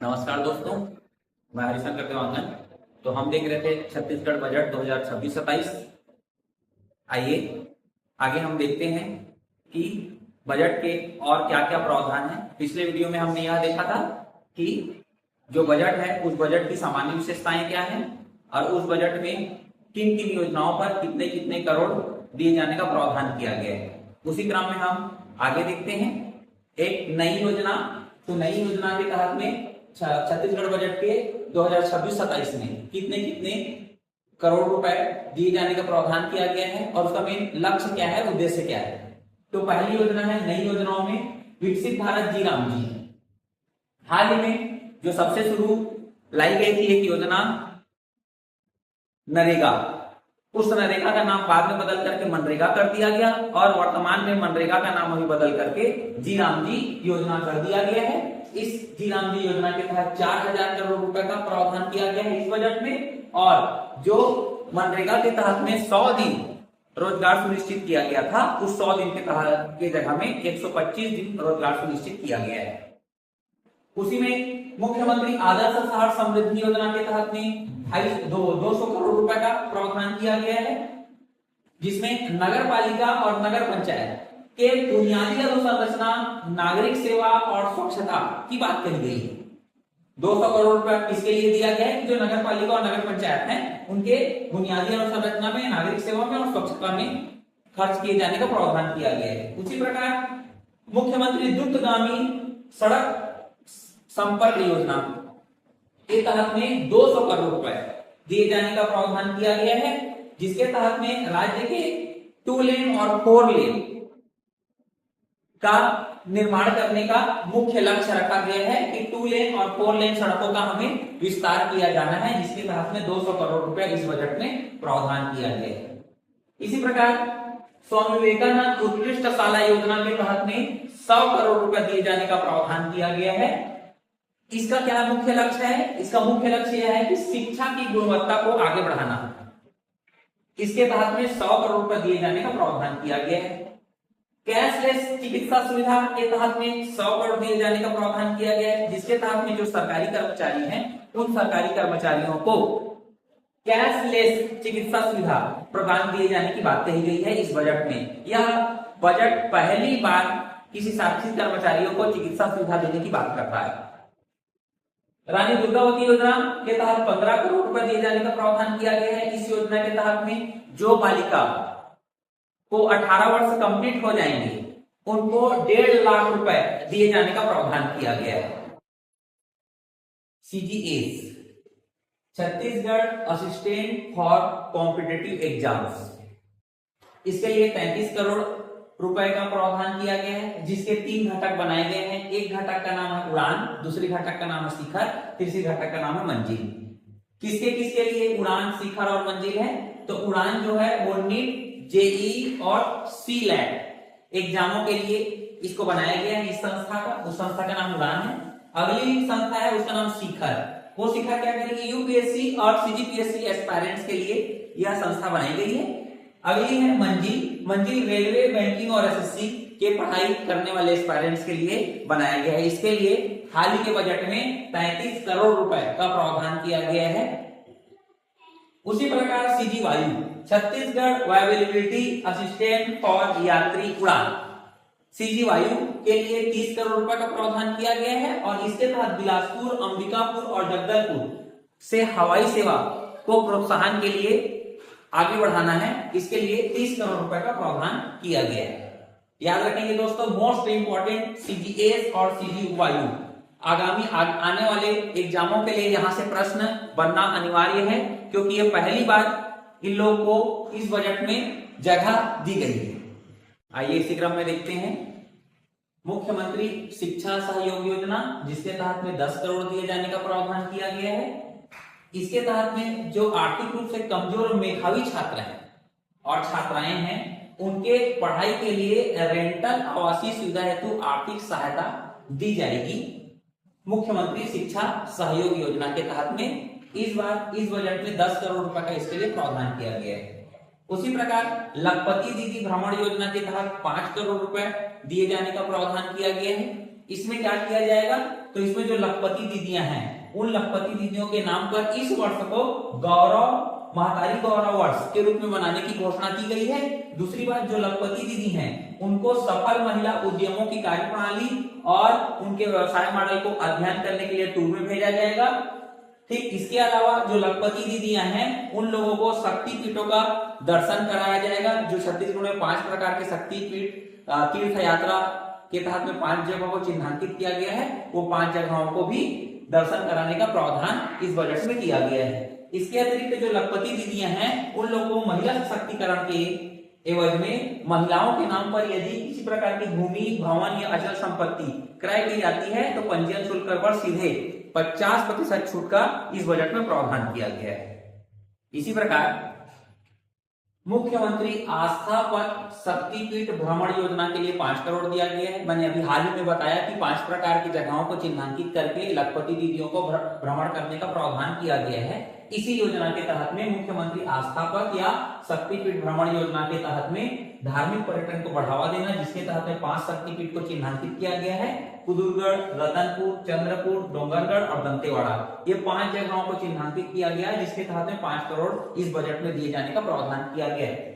नमस्कार दोस्तों, मैं हरिशंकर देवांगन। तो हम देख रहे थे छत्तीसगढ़ बजट 2026-27। आइए आगे हम देखते हैं कि बजट के और क्या क्या प्रावधान है। पिछले वीडियो में हमने यह देखा था कि जो बजट है उस बजट की सामान्य विशेषताएं क्या हैं और उस बजट में किन किन योजनाओं पर कितने कितने करोड़ दिए जाने का प्रावधान किया गया है। उसी क्रम में हम आगे देखते हैं एक नई योजना। तो नई योजना के तहत में छत्तीसगढ़ बजट के 2026-27 में कितने कितने करोड़ रुपए दिए जाने का प्रावधान किया गया है और उसका मेन लक्ष्य क्या है, उद्देश्य क्या है। तो पहली योजना है नई योजनाओं में विकसित भारत जी राम जी। हाल ही में जो सबसे शुरू लाई गई थी एक योजना नरेगा, उस नरेगा का नाम बाद में बदल करके मनरेगा कर दिया गया और वर्तमान में मनरेगा का नाम अभी बदल करके जी राम जी योजना कर दिया गया है। इस जी राम जी योजना के तहत 4,000 करोड़ रुपए का प्रावधान किया गया है इस बजट में और जो मनरेगा के तहत में 100 दिन रोजगार सुनिश्चित किया गया था उस 100 दिन के तहत के जगह में 125 दिन रोजगार सुनिश्चित किया गया है। उसी में मुख्यमंत्री आदर्श शहर समृद्धि योजना के तहत में 200 करोड़ रुपए का प्रावधान किया गया है, जिसमें नगर पालिका और नगर पंचायत के बुनियादी अधोसंरचना, नागरिक सेवा और स्वच्छता की बात कही गई है। 200 करोड़ रुपए किसके लिए दिया गया है? जो नगर पालिका और नगर पंचायत हैं उनके बुनियादी अधोसंरचना में, नागरिक सेवा में और स्वच्छता में खर्च किए जाने का प्रावधान किया गया है। उसी प्रकार मुख्यमंत्री द्रुतगामी सड़क संपर्क योजना के तहत में 200 करोड़ रुपए दिए जाने का प्रावधान किया गया है, जिसके तहत में राज्य के 2 लेन और 4 लेन का निर्माण करने का मुख्य लक्ष्य रखा गया है कि 2 लेन और 4 लेन सड़कों का हमें विस्तार किया जाना है, जिसके तहत में 200 करोड़ रुपए इस बजट में प्रावधान किया गया है। इसी प्रकार स्वामी विवेकानंद उत्कृष्ट शाला योजना के तहत में 100 करोड़ रुपए दिए जाने का प्रावधान किया गया है। इसका क्या मुख्य लक्ष्य है? इसका मुख्य लक्ष्य यह है कि शिक्षा की गुणवत्ता को आगे बढ़ाना। इसके तहत में 100 करोड़ रुपए दिए जाने का प्रावधान किया गया है। कैशलेस चिकित्सा सुविधा के तहत में 100 करोड़ दिए जाने का प्रावधान किया गया है, जिसके तहत में जो सरकारी कर्मचारी हैं उन सरकारी कर्मचारियों को कैशलेस चिकित्सा सुविधा प्रदान किए जाने की बात कही गई है इस बजट में। यह बजट पहली बार किसी शासकीय कर्मचारियों को चिकित्सा सुविधा देने की बात करता है। रानी दुर्गावती योजना के तहत 15 करोड़ रुपए दिए जाने का प्रावधान किया गया है। इस योजना के तहत में जो बालिका को 18 वर्ष कंप्लीट हो जाएंगे उनको 1.5 लाख रुपए दिए जाने का प्रावधान किया गया है। CGS Chhattisgarh assistant for competitive exams, इसके लिए 33 करोड़ रुपए का प्रावधान किया गया है, जिसके 3 घटक बनाए गए हैं। एक घटक का नाम है उड़ान, दूसरी घटक का नाम है शिखर, तीसरी घटक का नाम है मंजिल। किसके किसके लिए उड़ान, शिखर और मंजिल है? तो उड़ान जो है वो नीट, जेईई और सीलैट एग्जामों के लिए इसको बनाया गया है इस संस्था का। उस संस्था का नाम उड़ान है। अगली संस्था है उसका नाम शिखर। वो शिखर क्या करेगी? यूपीएससी और सीजीपीएससी एस्पायरेंट्स के लिए यह संस्था बनाई गई है। अगली है मंजिल। मंजिल रेलवे, बैंकिंग और एसएससी के पढ़ाई करने वाले एस्पायरेंट्स के लिए बनाया गया है। इसके लिए हाल ही के बजट में 33 करोड़ रुपए का प्रावधान किया गया है। उसी प्रकार सीजी वायु, छत्तीसगढ़ वायबिलिटी असिस्टेंट फॉर यात्री उड़ान, सीजी वायु के लिए 30 करोड़ रुपए का प्रावधान किया गया है और इसके तहत बिलासपुर, अंबिकापुर और जगदलपुर से हवाई सेवा को प्रोत्साहन के लिए आगे बढ़ाना है। इसके लिए 30 करोड़ रुपए का प्रावधान किया गया है। याद रखेंगे दोस्तों, मोस्ट इंपोर्टेंट सीजीएस और सीजी वायु आगामी आने वाले एग्जामों के लिए यहां से प्रश्न बनना अनिवार्य है, क्योंकि ये पहली बार इन लोगों को इस बजट में जगह दी गई है। आइए इसी क्रम में देखते हैं मुख्यमंत्री शिक्षा सहयोग योजना, जिसके तहत में 10 करोड़ दिए जाने का प्रावधान किया गया है। इसके तहत में जो आर्थिक रूप से कमजोर मेधावी छात्र हैं और छात्राएं हैं उनके पढ़ाई के लिए रेंटल आवासीय सुविधा हेतु आर्थिक सहायता दी जाएगी। मुख्यमंत्री शिक्षा सहयोग योजना के तहत में इस बार इस बजट में 10 करोड़ रुपए का इसके लिए प्रावधान किया गया है। उसी प्रकार लखपति दीदी भ्रमण योजना के तहत 5 करोड़ रुपए दिए जाने का प्रावधान किया गया है। इसमें क्या किया जाएगा, तो इसमें जो लखपति दीदियां हैं उन लखपति दीदियों के नाम पर इस वर्ष को गौरव महतारी गौरव वर्ष के रूप में मनाने की घोषणा की गई है। दूसरी बात, जो लखपति दीदी हैं उनको सफल महिला उद्यमों की कार्यप्रणाली और उनके व्यवसाय मॉडल को अध्ययन करने के लिए टूर में भेजा जाएगा। ठीक, इसके अलावा जो लखपति दीदियां हैं उन लोगों को शक्ति पीठों का दर्शन कराया जाएगा। जो छत्तीसगढ़ में 5 प्रकार के शक्ति पीठ तीर्थ यात्रा के तहत में 5 जगहों को चिन्हांकित किया गया है, वो 5 जगहों को भी दर्शन कराने का प्रावधान इस बजट में किया गया है। इसके अतिरिक्त जो लखपति दीदियां हैं उन लोगों को महिला सशक्तिकरण के एवज में महिलाओं के नाम पर यदि किसी प्रकार की भूमि, भवन या अचल संपत्ति क्रय की जाती है तो पंजीयन शुल्क पर सीधे 50% छूट का इस बजट में प्रावधान किया गया है। इसी प्रकार मुख्यमंत्री आस्था पथ शक्तिपीठ भ्रमण योजना के लिए 5 करोड़ दिया गया है। मैंने अभी हाल ही में बताया कि 5 प्रकार की जगहों को चिन्हांकित करके लखपति दीदियों को भ्रमण करने का प्रावधान किया गया है। इसी योजना के तहत में मुख्यमंत्री आस्था पथ या शक्तिपीठ भ्रमण योजना के तहत में धार्मिक पर्यटन को बढ़ावा देना, जिसके तहत में 5 शक्तिपीठ को चिन्हांकित किया गया है। कुदुरगढ़, रतनपुर, चंद्रपुर, डोंगरगढ़ और दंतेवाड़ा, ये 5 जगहों को चिन्हांकित किया गया है, जिसके तहत में 5 करोड़ इस बजट में दिए जाने का प्रावधान किया गया है।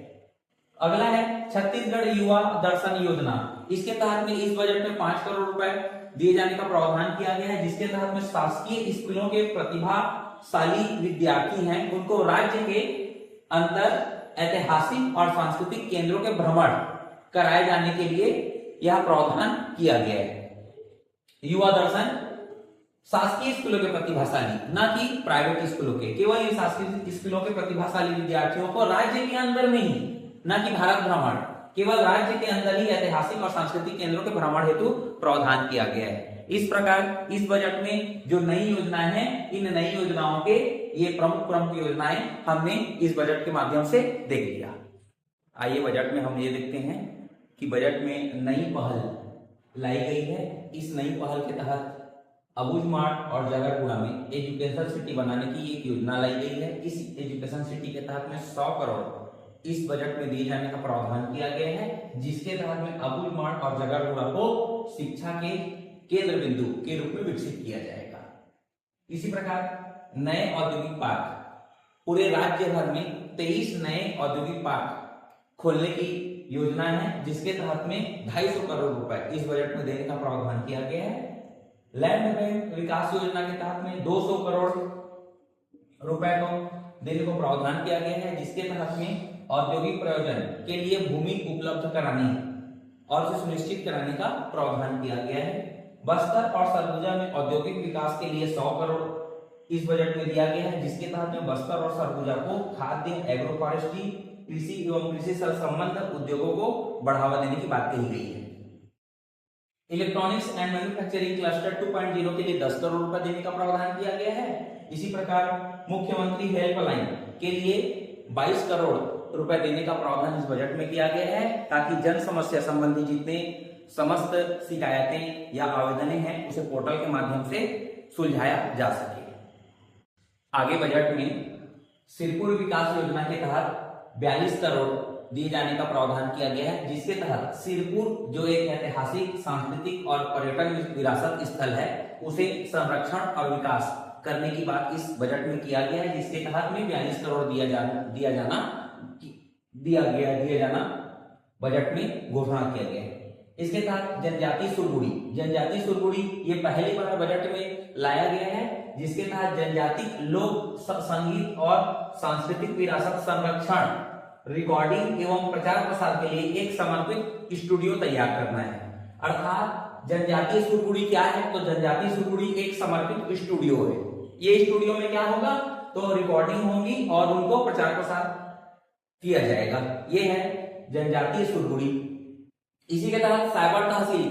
अगला है छत्तीसगढ़ युवा दर्शन योजना। इसके तहत में इस बजट में 5 करोड़ रुपए दिए जाने का प्रावधान किया गया है, जिसके तहत में शासकीय स्कूलों के प्रतिभाशाली विद्यार्थी हैं उनको राज्य के अंतर ऐतिहासिक और सांस्कृतिक केंद्रों के भ्रमण कराए जाने के लिए यह प्रावधान किया गया है। युवा दर्शन शासकीय स्कूलों के प्रतिभाशाली, ना कि प्राइवेट स्कूलों के, केवल ये शासकीय स्कूलों के प्रतिभाशाली विद्यार्थियों को राज्य के अंदर में ही, ना कि भारत भ्रमण, केवल राज्य के अंदर ही ऐतिहासिक और सांस्कृतिक केंद्रों के भ्रमण हेतु प्रावधान किया गया है। इस प्रकार इस बजट में जो नई योजनाएं हैं, इन नई योजनाओं के ये प्रमुख योजनाएं हमने इस बजट के माध्यम से देख लिया। आइए बजट में हम ये देखते हैं कि बजट में नई पहल लाई गई है। इस नई पहल के तहत अबूझमाड़ और जगरगुड़ा में एजुकेशन सिटी बनाने की एक योजना लाई गई है। इस एजुकेशन सिटी के तहत में 100 करोड़ इस बजट में दिए जाने का प्रावधान किया गया है, जिसके तहत में अबूझमाड़ और जगरगुड़ा को शिक्षा के केंद्र बिंदु के रूप में विकसित किया जाएगा। इसी प्रकार नए औद्योगिक पार्क, पूरे राज्य भर में 23 नए औद्योगिक पार्क खोलने की योजना है, जिसके तहत में 250 करोड़ रुपए इस बजट में देने का प्रावधान किया गया है। लैंड बैंक विकास योजना के तहत में 200 करोड़ रुपए को देने को प्रावधान किया गया है, जिसके तहत में औद्योगिक प्रयोजन के लिए भूमि उपलब्ध कराने और उसे सुनिश्चित कराने का प्रावधान किया गया है। बस्तर और सरगुजा में औद्योगिक विकास के लिए 100 करोड़ इस बजट में दिया गया है, जिसके तहत में बस्तर और सरगुजा को खाद्य, एग्रो फॉरेस्ट्री, कृषि एवं कृषि से संबंधित उद्योगों को बढ़ावा देने की बात कही गई है। इलेक्ट्रॉनिक्स एंड मैन्युफैक्चरिंग क्लस्टर 2.0 के लिए 10 करोड़ रुपए देने का प्रावधान किया गया है। इसी प्रकार मुख्यमंत्री हेल्पलाइन के लिए 22 करोड़ रुपए देने का प्रावधान इस बजट में किया गया है, ताकि जन समस्या संबंधी जितने समस्त शिकायतें या आवेदनें हैं उसे पोर्टल के माध्यम से सुलझाया जा सके। आगे बजट में सिरपुर विकास योजना के तहत 42 करोड़ दिए जाने का प्रावधान किया गया है, जिसके तहत सिरपुर जो एक ऐतिहासिक, सांस्कृतिक और पर्यटन विरासत स्थल है उसे संरक्षण और विकास करने की बात इस बजट में किया गया है, जिसके तहत में 42 करोड़ दिया जाना बजट में घोषणा किया गया है। इसके तहत जनजाति सुरगुड़ी ये पहली बार बजट में लाया गया है, जिसके तहत जनजाति लोक संगीत और सांस्कृतिक विरासत संरक्षण, रिकॉर्डिंग एवं प्रचार प्रसार के लिए एक समर्पित स्टूडियो तैयार करना है। अर्थात जनजातीय सुरगुड़ी क्या है, तो जनजातीय सुरगुड़ी एक समर्पित स्टूडियो है। ये स्टूडियो में क्या होगा, तो रिकॉर्डिंग होगी और उनको प्रचार प्रसार किया जाएगा। ये है जनजातीय सुरगुड़ी। इसी के तहत साइबर तहसील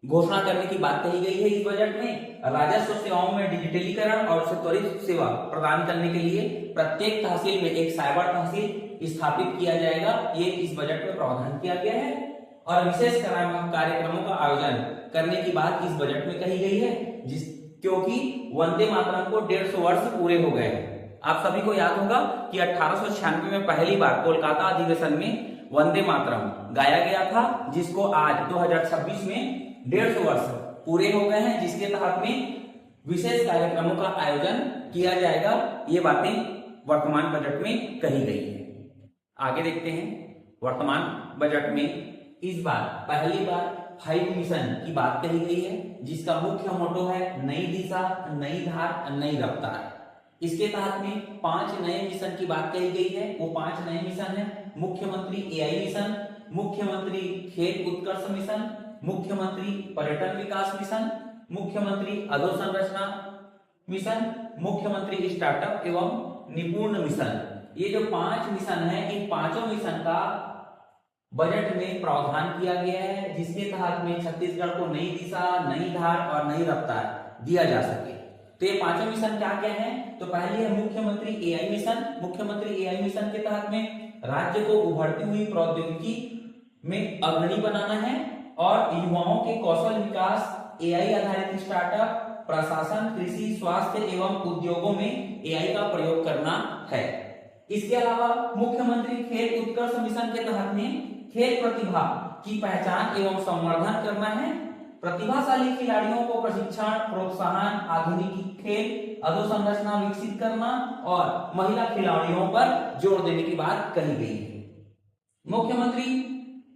घोषणा करने की बात कही गई है इस बजट में। राजस्व सेवाओं में डिजिटलीकरण और उसे त्वरित सेवा प्रदान करने के लिए प्रत्येक तहसील में एक साइबर तहसील स्थापित किया जाएगा, ये इस बजट में प्रावधान किया गया है। और विशेष कार्यक्रमों का आयोजन करने की बात इस बजट में कही गई है, क्योंकि वंदे मातरम को 150 वर्ष पूरे हो गए। आप सभी को याद होगा कि 1896 में पहली बार कोलकाता अधिवेशन में वंदे मातरम गाया गया था, जिसको आज 2026 में 150 वर्ष पूरे हो गए हैं, जिसके तहत में विशेष कार्यक्रमों का आयोजन किया जाएगा। ये बातें वर्तमान बजट में कही गई है। आगे देखते हैं। वर्तमान बजट में इस बार पहली बार 5 मिशन की बात कही गई है, जिसका मुख्य मोटो है नई दिशा, नई धार, नई रफ्तार। इसके तहत में 5 नए मिशन की बात कही गई है। वो 5 नए मिशन है: मुख्यमंत्री एआई मिशन, मुख्यमंत्री खेत उत्कर्ष मिशन, मुख्यमंत्री पर्यटन विकास मिशन, मुख्यमंत्री अधोसंरचना मिशन, मुख्यमंत्री स्टार्टअप एवं निपुण मिशन। ये जो 5 मिशन है, इन पांचों मिशन का बजट में प्रावधान किया गया है, जिसके तहत में छत्तीसगढ़ को नई दिशा, नई धार और नई रफ्तार दिया जा सके। तो ये पांचों मिशन क्या क्या हैं? तो पहले है मुख्यमंत्री एआई मिशन। मुख्यमंत्री एआई मिशन के तहत में राज्य को उभरती हुई प्रौद्योगिकी में अग्रणी बनाना है और युवाओं के कौशल विकास, एआई आधारित स्टार्टअप, प्रशासन, कृषि, स्वास्थ्य एवं उद्योगों में एआई का प्रयोग करना है। इसके अलावा मुख्यमंत्री खेल उत्कर्ष मिशन के तहत में खेल प्रतिभा की पहचान एवं संवर्धन करना है। प्रतिभाशाली खिलाड़ियों को प्रशिक्षण, प्रोत्साहन, आधुनिक खेल अधोसंरचना विकसित करना और महिला खिलाड़ियों पर जोर देने की बात कही गई है। मुख्यमंत्री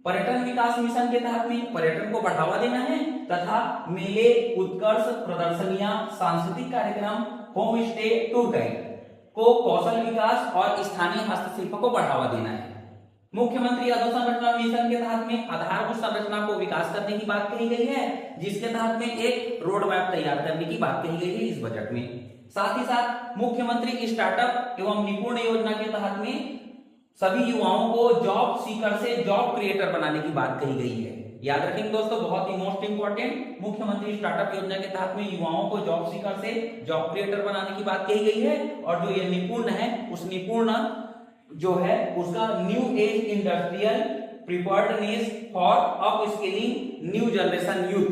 पर्यटन विकास मिशन के तहत में पर्यटन को बढ़ावा देना है तथा मेले, उत्कर्ष, प्रदर्शनियां, सांस्कृतिक कार्यक्रम, होम स्टे, टूर गाइड को कौशल विकास और स्थानीय हस्तशिल्प को बढ़ावा देना है। मुख्यमंत्री अधोसंरचना मिशन के तहत में आधारभूत संरचना को विकास करने की बात कही गई है, जिसके तहत में एक रोड मैप तैयार करने की बात कही गई है इस बजट में। साथ ही साथ मुख्यमंत्री स्टार्टअप एवं निपुण योजना के तहत में सभी युवाओं को जॉब सीकर से जॉब क्रिएटर बनाने की बात कही गई है। याद रखेंगे दोस्तों, बहुत ही मोस्ट इंपॉर्टेंट, मुख्यमंत्री स्टार्टअप योजना के तहत में युवाओं को जॉब सीकर से जॉब क्रिएटर बनाने की बात कही गई है। और जो ये निपुण है, उस निपुण जो है उसका new age industrial preparedness for up skilling new generation youth,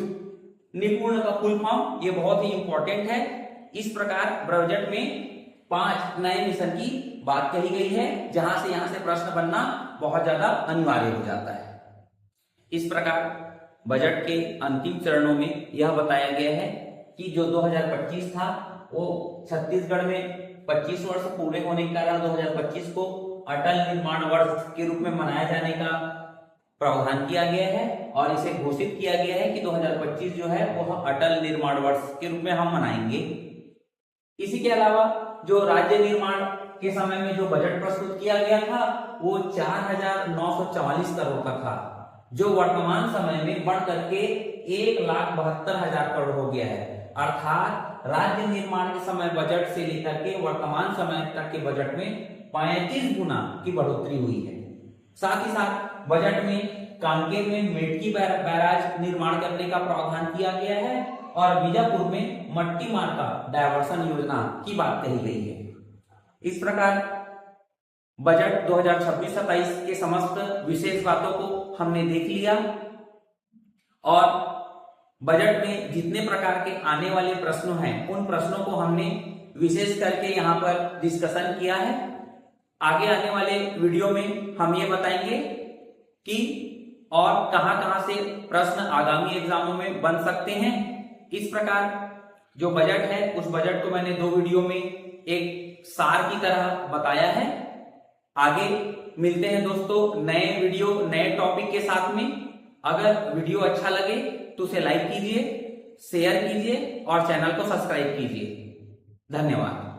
निपुण का फुल फॉर्म, ये बहुत ही इंपॉर्टेंट है। इस प्रकार बजट में 5 नए मिशन की बात कही गई है, जहां से यहां से प्रश्न बनना बहुत ज्यादा अनिवार्य हो जाता है। इस प्रकार बजट के अंतिम चरणों में यह बताया गया है कि जो 2025 था वो छत्तीसगढ़ में 25 वर्ष पूरे होने के कारण 2025 को अटल निर्माण वर्ष के रूप में मनाया जाने का प्रावधान किया गया है और इसे घोषित किया गया है कि 2025 जो है वो अटल निर्माण वर्ष के रूप में हम मनाएंगे। इसी के अलावा जो राज्य निर्माण के समय में जो बजट प्रस्तुत किया गया था वो 4,944 करोड़ का था, जो वर्तमान समय में बढ़ करके 1,72,000 करोड़ हो गया है। अर्थात राज्य निर्माण के समय बजट से लेकर के वर्तमान समय तक के बजट में 35 गुना की बढ़ोतरी हुई है। साथ ही साथ बजट में कांकेर में मेटकी बैराज निर्माण करने का प्रावधान किया गया है और बीजापुर में मट्टी मार्का डायवर्सन योजना की बात कही गई है। इस प्रकार बजट 2026-27 के समस्त विशेष बातों को हमने देख लिया और बजट में जितने प्रकार के आने वाले प्रश्न हैं उन प्रश्नों को हमने विशेष करके यहाँ पर डिस्कशन किया है। आगे आने वाले वीडियो में हम ये बताएंगे कि और कहां से प्रश्न आगामी एग्जामों में बन सकते हैं। इस प्रकार जो बजट है उस बजट को मैंने 2 वीडियो में एक सार की तरह बताया है। आगे मिलते हैं दोस्तों नए वीडियो नए टॉपिक के साथ में। अगर वीडियो अच्छा लगे तो उसे लाइक कीजिए, शेयर कीजिए और चैनल को सब्सक्राइब कीजिए। धन्यवाद।